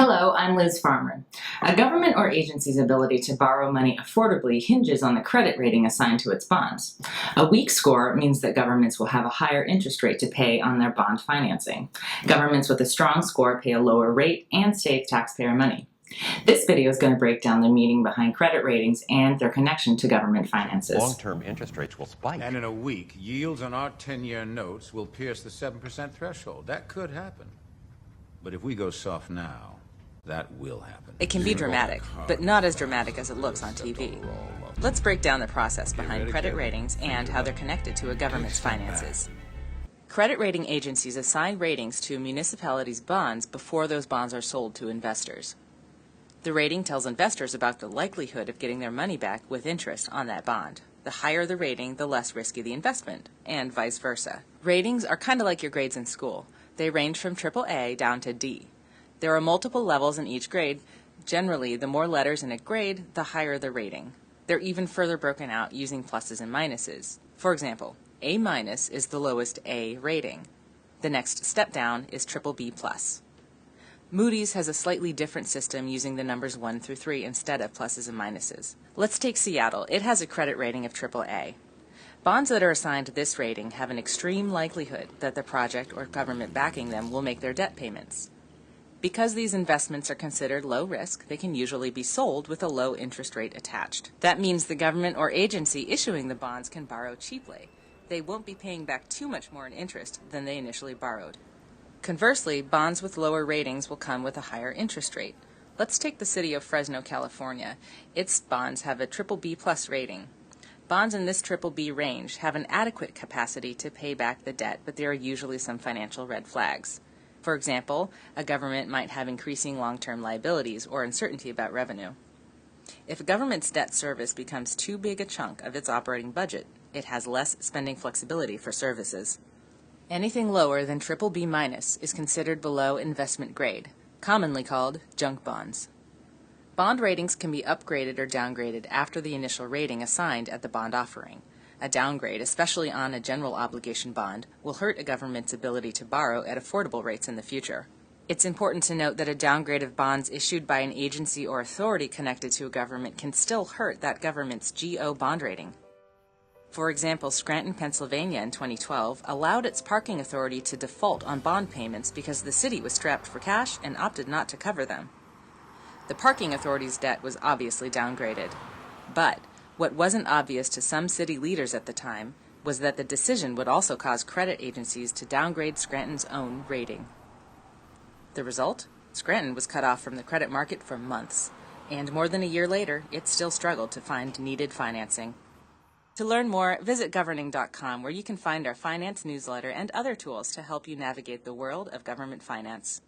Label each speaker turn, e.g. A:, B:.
A: Hello, I'm Liz Farmer. A government or agency's ability to borrow money affordably hinges on the credit rating assigned to its bonds. A weak score means that governments will have a higher interest rate to pay on their bond financing. Governments with a strong score pay a lower rate and save taxpayer money. This video is going to break down the meaning behind credit ratings and their connection to government finances.
B: Long-term interest rates will spike.
C: And in a week, yields on our 10-year notes will pierce the 7% threshold. That could happen. But if we go soft now, that will happen.
D: It can be dramatic, but not as dramatic as it looks on TV. Let's break down the process behind credit ratings and how they're connected to a government's finances. Credit rating agencies assign ratings to municipalities' bonds before those bonds are sold to investors. The rating tells investors about the likelihood of getting their money back with interest on that bond. The higher the rating, the less risky the investment, and vice versa. Ratings are kind of like your grades in school. They range from AAA down to D. There are multiple levels in each grade. Generally, the more letters in a grade, the higher the rating. They're even further broken out using pluses and minuses. For example, A- is the lowest A rating. The next step down is BBB+. Moody's has a slightly different system using the numbers 1 through 3 instead of pluses and minuses. Let's take Seattle. It has a credit rating of AAA. Bonds that are assigned this rating have an extreme likelihood that the project or government backing them will make their debt payments. Because these investments are considered low risk, they can usually be sold with a low interest rate attached. That means the government or agency issuing the bonds can borrow cheaply. They won't be paying back too much more in interest than they initially borrowed. Conversely, bonds with lower ratings will come with a higher interest rate. Let's take the city of Fresno, California. Its bonds have a BBB+ rating. Bonds in this BBB range have an adequate capacity to pay back the debt, but there are usually some financial red flags. For example, a government might have increasing long-term liabilities or uncertainty about revenue. If a government's debt service becomes too big a chunk of its operating budget, it has less spending flexibility for services. Anything lower than BBB- is considered below investment grade, commonly called junk bonds. Bond ratings can be upgraded or downgraded after the initial rating assigned at the bond offering. A downgrade, especially on a general obligation bond, will hurt a government's ability to borrow at affordable rates in the future. It's important to note that a downgrade of bonds issued by an agency or authority connected to a government can still hurt that government's GO bond rating. For example, Scranton, Pennsylvania in 2012 allowed its parking authority to default on bond payments because the city was strapped for cash and opted not to cover them. The parking authority's debt was obviously downgraded. But what wasn't obvious to some city leaders at the time was that the decision would also cause credit agencies to downgrade Scranton's own rating. The result? Scranton was cut off from the credit market for months, and more than a year later, it still struggled to find needed financing. To learn more, visit governing.com, where you can find our finance newsletter and other tools to help you navigate the world of government finance.